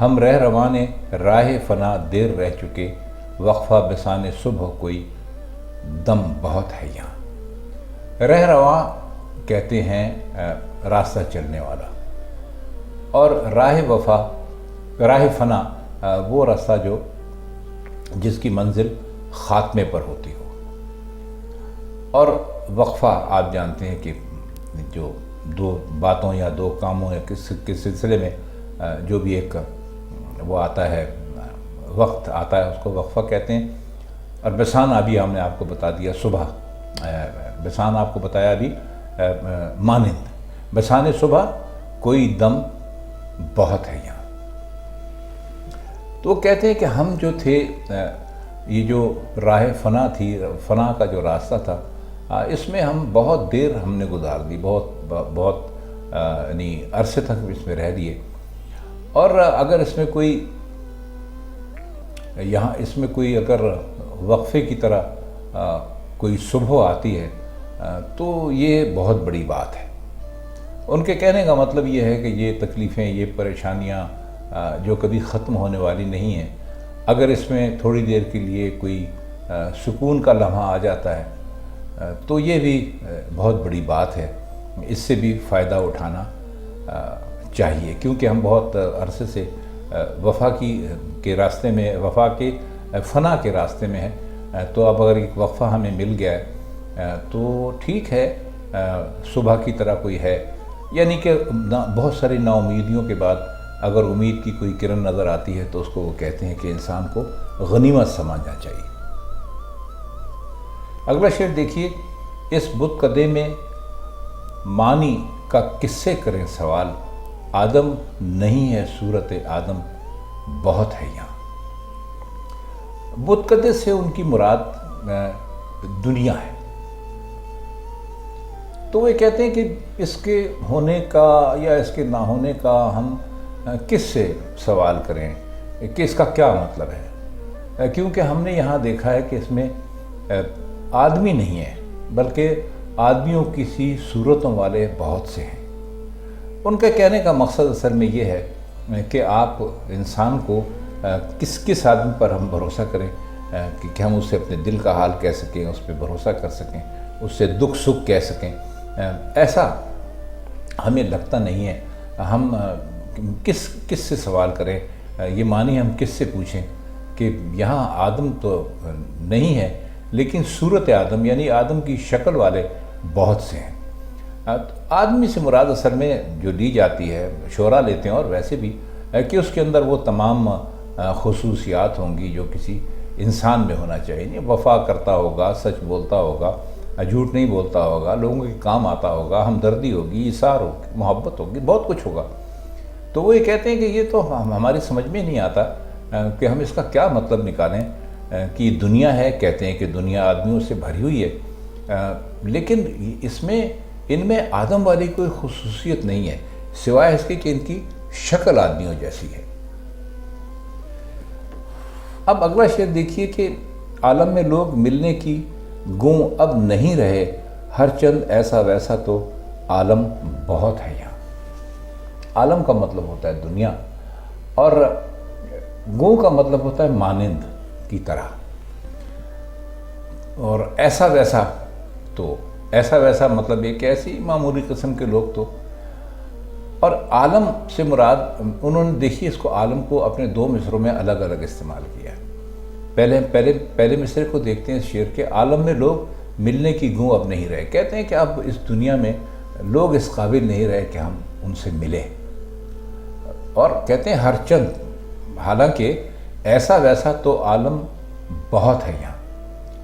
ہم رہ روانے راہ فنا دیر رہ چکے، وقفہ بسان صبح کوئی دم بہت ہے یہاں۔ رہ رواں کہتے ہیں راستہ چلنے والا، اور راہ فنا وہ راستہ جو جس کی منزل خاتمے پر ہوتی ہو، اور وقفہ آپ جانتے ہیں کہ جو دو باتوں یا دو کاموں یا کس سلسلے میں جو بھی ایک وہ آتا ہے، وقت آتا ہے، اس کو وقفہ کہتے ہیں۔ اور بسان ابھی ہم نے آپ کو بتا دیا صبح، بسان آپ کو بتایا ابھی مانند، بسان صبح کوئی دم بہت ہے یہاں۔ تو وہ کہتے ہیں کہ ہم جو تھے، یہ جو راہ فنا تھی، فنا کا جو راستہ تھا، اس میں ہم بہت دیر ہم نے گزار دی، بہت یعنی عرصے تک اس میں رہ لیے، اور اگر اس میں کوئی اگر وقفے کی طرح کوئی صبح آتی ہے تو یہ بہت بڑی بات ہے۔ ان کے کہنے کا مطلب یہ ہے کہ یہ تکلیفیں، یہ پریشانیاں جو کبھی ختم ہونے والی نہیں ہیں، اگر اس میں تھوڑی دیر کے لیے کوئی سکون کا لمحہ آ جاتا ہے تو یہ بھی بہت بڑی بات ہے، اس سے بھی فائدہ اٹھانا چاہیے، کیونکہ ہم بہت عرصے سے وفا کے راستے میں، وفا کے فنا کے راستے میں ہیں، تو اب اگر ایک وقفہ ہمیں مل گیا ہے تو ٹھیک ہے، صبح کی طرح کوئی ہے، یعنی کہ بہت ساری نا امیدیوں کے بعد اگر امید کی کوئی کرن نظر آتی ہے تو اس کو وہ کہتے ہیں کہ انسان کو غنیمت سمجھنا چاہیے۔ اگلا شعر دیکھیے، اس بت کدے میں معنی کا کس سے کریں سوال، آدم نہیں ہے صورت آدم بہت ہے یہاں۔ بت کدے سے ان کی مراد دنیا ہے، تو وہ کہتے ہیں کہ اس کے ہونے کا یا اس کے نہ ہونے کا ہم کس سے سوال کریں کہ اس کا کیا مطلب ہے، کیونکہ ہم نے یہاں دیکھا ہے کہ اس میں آدمی نہیں ہے بلکہ آدمیوں کی سی صورتوں والے بہت سے ہیں۔ ان کے کہنے کا مقصد اصل میں یہ ہے کہ آپ انسان کو کس آدمی پر ہم بھروسہ کریں کہ ہم اس سے اپنے دل کا حال کہہ سکیں، اس پہ بھروسہ کر سکیں، اس سے دکھ سکھ کہہ سکیں، ایسا ہمیں لگتا نہیں ہے۔ ہم کس سے سوال کریں، یہ معنی ہم کس سے پوچھیں کہ یہاں آدم تو نہیں ہے لیکن صورت آدم یعنی آدم کی شکل والے بہت سے ہیں۔ آدمی سے مراد اصل میں جو لی جاتی ہے، شعراء لیتے ہیں اور ویسے بھی، کہ اس کے اندر وہ تمام خصوصیات ہوں گی جو کسی انسان میں ہونا چاہیے، وفا کرتا ہوگا، سچ بولتا ہوگا، جھوٹ نہیں بولتا ہوگا، لوگوں کے کام آتا ہوگا، ہمدردی ہوگی، ایثار ہوگی، محبت ہوگی، بہت کچھ ہوگا۔ تو وہ یہ کہتے ہیں کہ یہ تو ہماری سمجھ میں نہیں آتا کہ ہم اس کا کیا مطلب نکالیں کہ دنیا ہے، کہتے ہیں کہ دنیا آدمیوں سے بھری ہوئی ہے، لیکن ان میں آدم والی کوئی خصوصیت نہیں ہے سوائے اس کے کہ ان کی شکل آدمیوں جیسی ہے۔ اب اگلا شعر دیکھیے کہ عالم میں لوگ ملنے کی گوں اب نہیں رہے، ہر چند ایسا ویسا تو عالم بہت ہے یہاں۔ عالم کا مطلب ہوتا ہے دنیا، اور گوں کا مطلب ہوتا ہے مانند کی طرح، اور ایسا ویسا مطلب ایک ایسی معمولی قسم کے لوگ تو، اور عالم سے مراد انہوں نے دیکھیے اس کو عالم کو اپنے دو مصروں میں الگ الگ استعمال کیا ہے۔ پہلے مصرے کو دیکھتے ہیں اس شعر کے، عالم میں لوگ ملنے کی گوں اب نہیں رہے، کہتے ہیں کہ اب اس دنیا میں لوگ اس قابل نہیں رہے کہ ہم ان سے ملیں، اور کہتے ہیں ہر چند، حالانکہ ایسا ویسا تو عالم بہت ہے یہاں،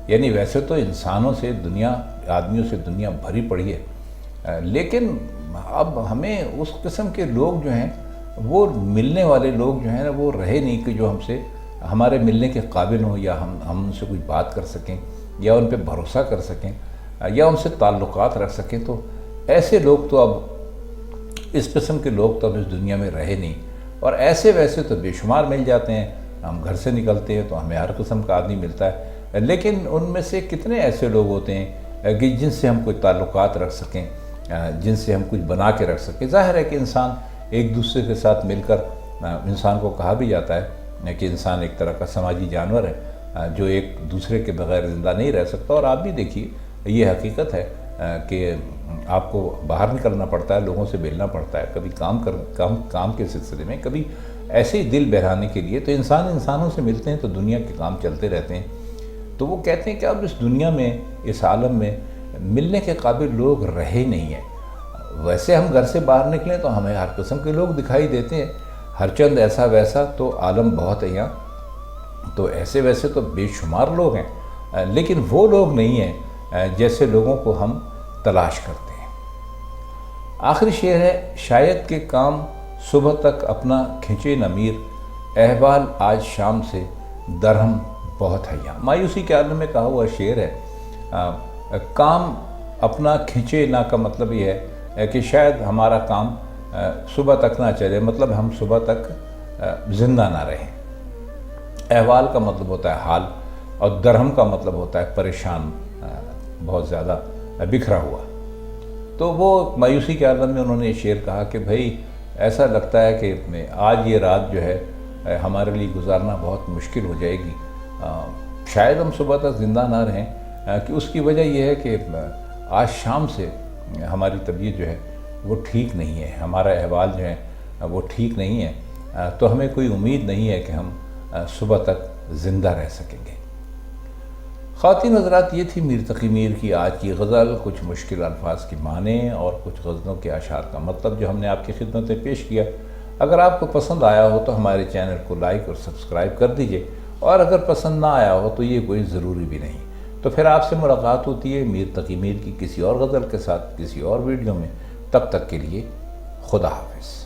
یعنی ویسے تو انسانوں سے دنیا، آدمیوں سے دنیا بھری پڑی ہے، لیکن اب ہمیں اس قسم کے لوگ جو ہیں، وہ ملنے والے لوگ جو ہیں وہ رہے نہیں کہ جو ہم سے ہمارے ملنے کے قابل ہوں، یا ہم ان سے کوئی بات کر سکیں، یا ان پہ بھروسہ کر سکیں، یا ان سے تعلقات رکھ سکیں۔ تو ایسے لوگ تو اب، اس قسم کے لوگ تو اب اس دنیا میں رہے نہیں، اور ایسے ویسے تو بے شمار مل جاتے ہیں۔ ہم گھر سے نکلتے ہیں تو ہمیں ہر قسم کا آدمی ملتا ہے، لیکن ان میں سے کتنے ایسے لوگ ہوتے ہیں کہ جن سے ہم کوئی تعلقات رکھ سکیں، جن سے ہم کچھ بنا کے رکھ سکیں۔ ظاہر ہے کہ انسان ایک دوسرے کے ساتھ مل کر انسان کو کہا بھی جاتا ہے کہ انسان ایک طرح کا سماجی جانور ہے جو ایک دوسرے کے بغیر زندہ نہیں رہ سکتا، اور آپ بھی دیکھیے یہ حقیقت ہے کہ آپ کو باہر نکلنا پڑتا ہے، لوگوں سے ملنا پڑتا ہے، کبھی کام کے سلسلے میں، کبھی ایسے ہی دل بہلانے کے لیے، تو انسانوں سے ملتے ہیں تو دنیا کے کام چلتے رہتے ہیں۔ تو وہ کہتے ہیں کہ اب اس دنیا میں، اس عالم میں ملنے کے قابل لوگ رہے نہیں ہیں۔ ویسے ہم گھر سے باہر نکلیں تو ہمیں ہر قسم کے لوگ دکھائی دیتے ہیں، ہر چند ایسا ویسا، تو عالم بہت ہے یہاں، تو ایسے ویسے تو بے شمار لوگ ہیں، لیکن وہ لوگ نہیں ہیں جیسے لوگوں کو ہم تلاش کرتے ہیں۔ آخری شعر ہے، شاید کہ کام صبح تک اپنا کھنچے نہ میر، احوال آج شام سے درہم بہت ہے یہاں۔ مایوسی کے عالم میں کہا ہوا شعر ہے۔ کام اپنا کھنچے نہ کا مطلب یہ ہے کہ شاید ہمارا کام صبح تک نہ چلے، مطلب ہم صبح تک زندہ نہ رہیں۔ احوال کا مطلب ہوتا ہے حال، اور درہم کا مطلب ہوتا ہے پریشان، بہت زیادہ بکھرا ہوا۔ تو وہ مایوسی کے عالم میں انہوں نے یہ شعر کہا کہ بھائی ایسا لگتا ہے کہ آج یہ رات جو ہے ہمارے لیے گزارنا بہت مشکل ہو جائے گی، شاید ہم صبح تک زندہ نہ رہیں، کہ اس کی وجہ یہ ہے کہ آج شام سے ہماری طبیعت جو ہے وہ ٹھیک نہیں ہے، ہمارا احوال جو ہے وہ ٹھیک نہیں ہے، تو ہمیں کوئی امید نہیں ہے کہ ہم صبح تک زندہ رہ سکیں گے۔ خواتین حضرات، یہ تھی میر تقی میر کی آج کی غزل، کچھ مشکل الفاظ کی معنی اور کچھ غزلوں کے اشعار کا مطلب جو ہم نے آپ کی خدمت میں پیش کیا۔ اگر آپ کو پسند آیا ہو تو ہمارے چینل کو لائک اور سبسکرائب کر دیجئے، اور اگر پسند نہ آیا ہو تو یہ کوئی ضروری بھی نہیں۔ تو پھر آپ سے ملاقات ہوتی ہے میر تقی میر کی کسی اور غزل کے ساتھ، کسی اور ویڈیو میں۔ تب تک کے لیے خدا حافظ۔